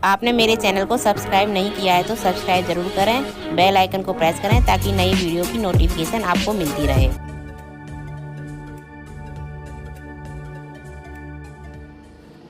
आपने मेरे चैनल को सब्सक्राइब नहीं किया है तो सब्सक्राइब ज़रूर करें, बेल आइकन को प्रेस करें ताकि नई वीडियो की नोटिफिकेशन आपको मिलती रहे।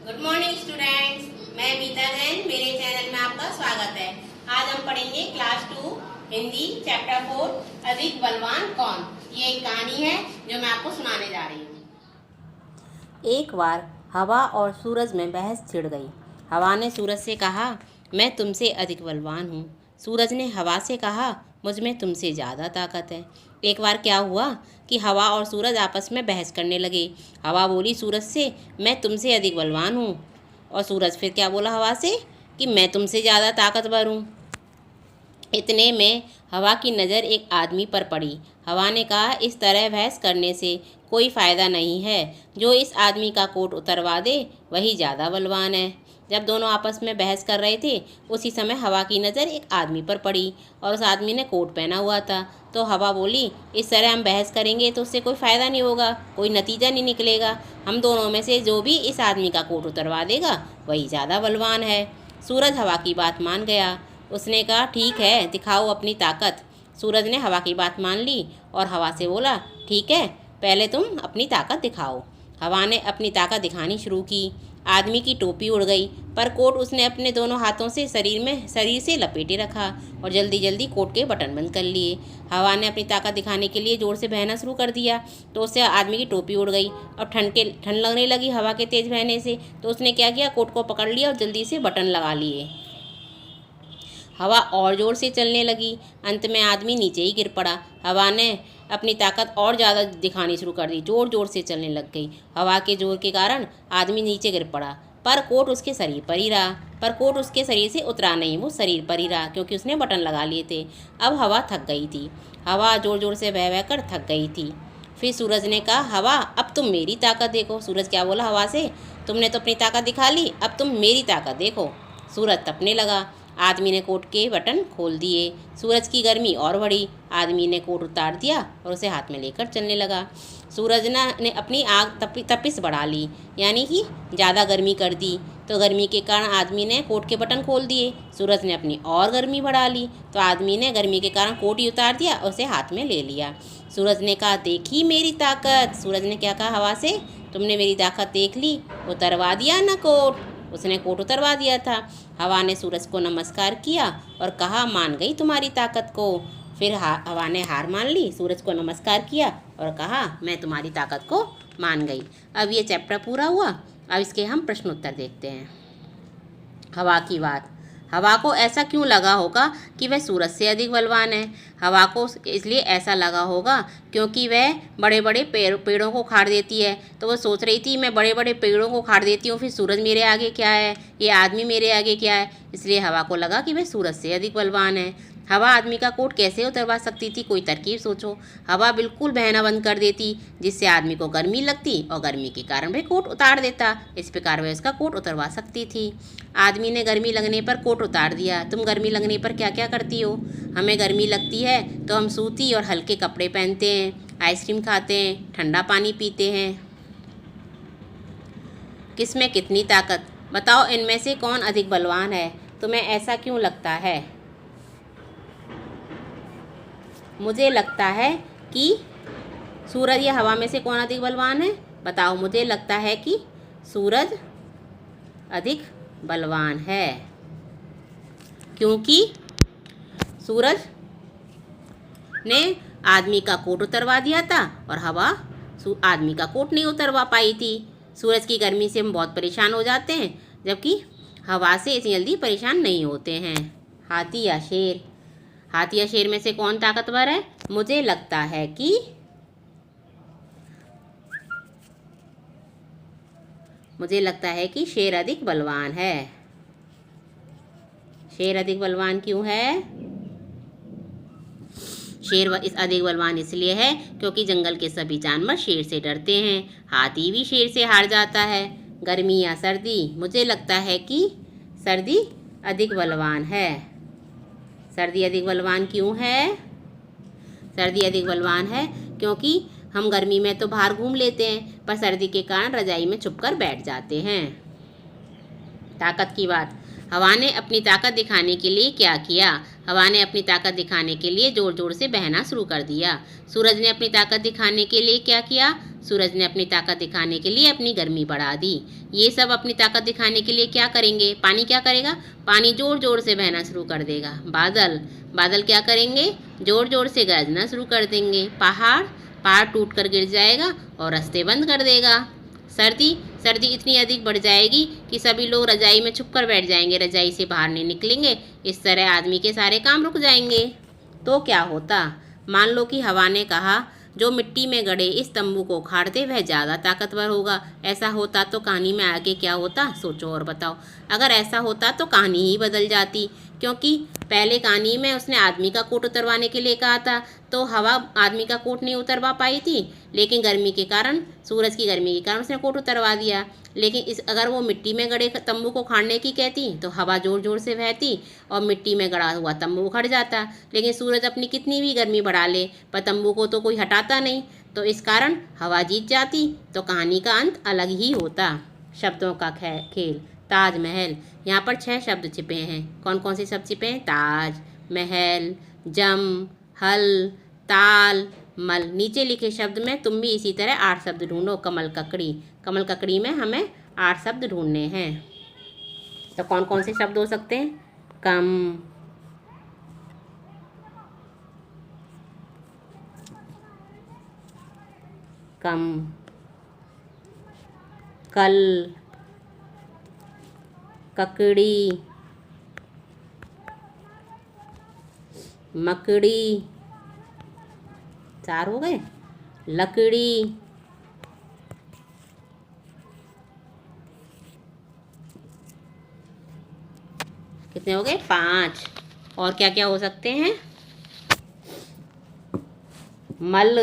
गुड मॉर्निंग स्टूडेंट्स, मैं मीता जैन, मेरे चैनल में आपका स्वागत है। आज हम पढ़ेंगे क्लास 2 हिंदी चैप्टर 4 अधिक बलवान कौन। ये एक कहानी है जो मैं आपको सुनाने जा रही हूँ। एक बार हवा और सूरज में बहस छिड़ गई। हवा ने सूरज से कहा, मैं तुमसे अधिक बलवान हूँ। सूरज ने हवा से कहा, मुझ में तुमसे ज़्यादा ताकत है। एक बार क्या हुआ कि हवा और सूरज आपस में बहस करने लगे। हवा बोली सूरज से, मैं तुमसे अधिक बलवान हूँ। और सूरज फिर क्या बोला हवा से कि मैं तुमसे ज़्यादा ताकतवर हूँ। इतने में हवा की नज़र एक आदमी पर पड़ी। हवा ने कहा, इस तरह बहस करने से कोई फ़ायदा नहीं है। जो इस आदमी का कोट उतरवा दे वही ज़्यादा बलवान है। जब दोनों आपस में बहस कर रहे थे उसी समय हवा की नज़र एक आदमी पर पड़ी और उस आदमी ने कोट पहना हुआ था। तो हवा बोली, इस तरह हम बहस करेंगे तो उससे कोई फ़ायदा नहीं होगा, कोई नतीजा नहीं निकलेगा। हम दोनों में से जो भी इस आदमी का कोट उतरवा देगा वही ज़्यादा बलवान है। सूरज हवा की बात मान गया। उसने कहा, ठीक है, दिखाओ अपनी ताकत। सूरज ने हवा की बात मान ली और हवा से बोला, ठीक है, पहले तुम अपनी ताकत दिखाओ। हवा ने अपनी ताकत दिखानी शुरू की। आदमी की टोपी उड़ गई, पर कोट उसने अपने दोनों हाथों से शरीर से लपेटे रखा और जल्दी जल्दी कोट के बटन बंद कर लिए। हवा ने अपनी ताकत दिखाने के लिए ज़ोर से बहना शुरू कर दिया तो उससे आदमी की टोपी उड़ गई और ठंड लगने लगी हवा के तेज़ बहने से। तो उसने क्या किया, कोट को पकड़ लिया और जल्दी से बटन लगा लिए। हवा और ज़ोर से चलने लगी। अंत में आदमी नीचे ही गिर पड़ा। हवा ने अपनी ताकत और ज़्यादा दिखानी शुरू कर दी, ज़ोर ज़ोर से चलने लग गई। हवा के ज़ोर के कारण आदमी नीचे गिर पड़ा, पर कोट उसके शरीर पर ही रहा। पर कोट उसके शरीर से उतरा नहीं, वो शरीर पर ही रहा क्योंकि उसने बटन लगा लिए थे। अब हवा थक गई थी। हवा ज़ोर ज़ोर से बह बह कर थक गई थी। फिर सूरज ने कहा, हवा अब तुम मेरी ताकत देखो। सूरज क्या बोला हवा से, तुमने तो अपनी ताकत दिखा ली, अब तुम मेरी ताकत देखो। सूरज तपने लगा। आदमी ने कोट के बटन खोल दिए। सूरज की गर्मी और बढ़ी। आदमी ने कोट उतार दिया और उसे हाथ में लेकर चलने लगा। सूरज ने अपनी आग तपिश बढ़ा ली, यानी कि ज़्यादा गर्मी कर दी। तो गर्मी के कारण आदमी ने कोट के बटन खोल दिए। सूरज ने अपनी और गर्मी बढ़ा ली तो आदमी ने गर्मी के कारण कोट ही उतार दिया और उसे हाथ में ले लिया। सूरज ने कहा, देखी मेरी ताकत। सूरज ने क्या कहा हवा से, तुमने मेरी ताकत देख ली, उतरवा दिया ना कोट। उसने कोट उतरवा दिया था। हवा ने सूरज को नमस्कार किया और कहा, मान गई तुम्हारी ताकत को। फिर हवा ने हार मान ली, सूरज को नमस्कार किया और कहा, मैं तुम्हारी ताकत को मान गई। अब ये चैप्टर पूरा हुआ। अब इसके हम प्रश्न उत्तर देखते हैं। हवा की बात। हवा को ऐसा क्यों लगा होगा कि वह सूरज से अधिक बलवान है? हवा को इसलिए ऐसा लगा होगा क्योंकि वह बड़े बड़े पेड़ों को उखाड़ देती है। तो वह सोच रही थी, मैं बड़े बड़े पेड़ों को उखाड़ देती हूँ, फिर सूरज मेरे आगे क्या है, ये आदमी मेरे आगे क्या है। इसलिए हवा को लगा कि वह सूरज से अधिक बलवान है। हवा आदमी का कोट कैसे उतरवा सकती थी, कोई तरकीब सोचो। हवा बिल्कुल बहना बंद कर देती जिससे आदमी को गर्मी लगती और गर्मी के कारण वह कोट उतार देता। इस प्रकार वह उसका कोट उतरवा सकती थी। आदमी ने गर्मी लगने पर कोट उतार दिया। तुम गर्मी लगने पर क्या क्या करती हो? हमें गर्मी लगती है तो हम सूती और हल्के कपड़े पहनते हैं, आइसक्रीम खाते हैं, ठंडा पानी पीते हैं। किसमें कितनी ताकत? बताओ, इनमें से कौन अधिक बलवान है? तुम्हें ऐसा क्यों लगता है? मुझे लगता है कि सूरज या हवा में से कौन अधिक बलवान है? बताओ, मुझे लगता है कि सूरज अधिक बलवान है क्योंकि सूरज ने आदमी का कोट उतरवा दिया था और हवा आदमी का कोट नहीं उतरवा पाई थी। सूरज की गर्मी से हम बहुत परेशान हो जाते हैं, जबकि हवा से इतनी जल्दी परेशान नहीं होते हैं। हाथी या शेर? हाथी या शेर में से कौन ताकतवर है? मुझे लगता है कि शेर अधिक बलवान है। शेर अधिक बलवान क्यों है? शेर इस अधिक बलवान इसलिए है क्योंकि जंगल के सभी जानवर शेर से डरते हैं। हाथी भी शेर से हार जाता है। गर्मी या सर्दी? मुझे लगता है कि सर्दी अधिक बलवान है। सर्दी अधिक बलवान क्यों है? सर्दी अधिक बलवान है क्योंकि हम गर्मी में तो बाहर घूम लेते हैं, पर सर्दी के कारण रजाई में छुपकर बैठ जाते हैं। ताकत की बात। हवा ने अपनी ताकत दिखाने के लिए क्या किया? हवा ने अपनी ताकत दिखाने के लिए ज़ोर ज़ोर से बहना शुरू कर दिया। सूरज ने अपनी ताकत दिखाने के लिए क्या किया? सूरज ने अपनी ताकत दिखाने के लिए अपनी गर्मी बढ़ा दी। ये सब अपनी ताकत दिखाने के लिए क्या करेंगे? पानी क्या करेगा? पानी ज़ोर ज़ोर से बहना शुरू कर देगा। बादल क्या करेंगे? ज़ोर ज़ोर से गरजना शुरू कर देंगे। पहाड़ टूट कर गिर जाएगा और रास्ते बंद कर देगा। सर्दी इतनी अधिक बढ़ जाएगी कि सभी लोग रजाई में छुप कर बैठ जाएंगे, रजाई से बाहर नहीं निकलेंगे। इस तरह आदमी के सारे काम रुक जाएंगे। तो क्या होता? मान लो कि हवा ने कहा, जो मिट्टी में गड़े इस तंबू को उखाड़ दे वह ज़्यादा ताकतवर होगा। ऐसा होता तो कहानी में आगे क्या होता, सोचो और बताओ। अगर ऐसा होता तो कहानी ही बदल जाती, क्योंकि पहले कहानी में उसने आदमी का कोट उतरवाने के लिए कहा था, तो हवा आदमी का कोट नहीं उतरवा पाई थी, लेकिन गर्मी के कारण, सूरज की गर्मी के कारण उसने कोट उतरवा दिया। लेकिन अगर वो मिट्टी में गड़े तंबू को उखाड़ने की कहती तो हवा ज़ोर ज़ोर से बहती और मिट्टी में गड़ा हुआ तंबू उखड़ जाता। लेकिन सूरज अपनी कितनी भी गर्मी बढ़ा ले पर तंबू को तो कोई हटाता नहीं, तो इस कारण हवा जीत जाती, तो कहानी का अंत अलग ही होता। शब्दों का खेल। ताजमहल। यहाँ पर 6 शब्द छिपे हैं। कौन कौन से शब्द छिपे हैं? ताज, महल, जम, हल, ताल, मल। नीचे लिखे शब्द में तुम भी इसी तरह 8 शब्द ढूंढो। कमल ककड़ी में हमें 8 शब्द ढूंढने हैं। तो कौन कौन से शब्द हो सकते हैं? कम, कल, ककड़ी, मकड़ी, 4 हो गए। लकड़ी, कितने हो गए? 5। और क्या क्या हो सकते हैं? मल,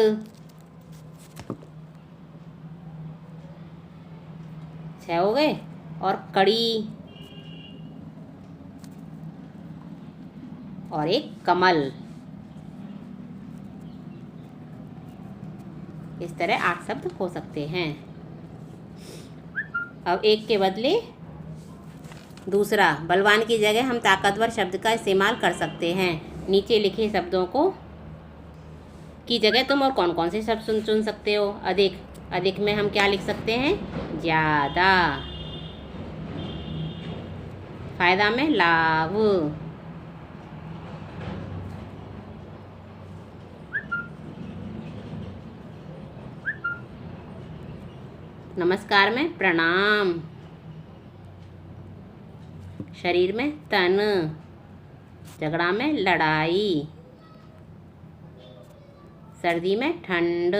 छह हो गए। और कड़ी, और एक कमल। इस तरह 8 शब्द हो सकते हैं। अब एक के बदले दूसरा, बलवान की जगह हम ताकतवर शब्द का इस्तेमाल कर सकते हैं। नीचे लिखे शब्दों को की जगह तुम और कौन कौन से शब्द चुन सकते हो? अधिक में हम क्या लिख सकते हैं? ज़्यादा। फायदा में लाभ। नमस्कार में प्रणाम। शरीर में तन। झगड़ा में लड़ाई। सर्दी में ठंड।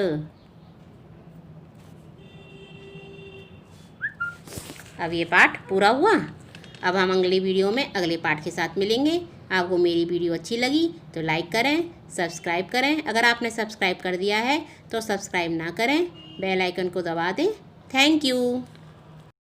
अब ये पाठ पूरा हुआ। अब हम अगली वीडियो में अगले पाठ के साथ मिलेंगे। आपको मेरी वीडियो अच्छी लगी तो लाइक करें, सब्सक्राइब करें। अगर आपने सब्सक्राइब कर दिया है तो सब्सक्राइब ना करें, बेल आइकन को दबा दें। Thank you.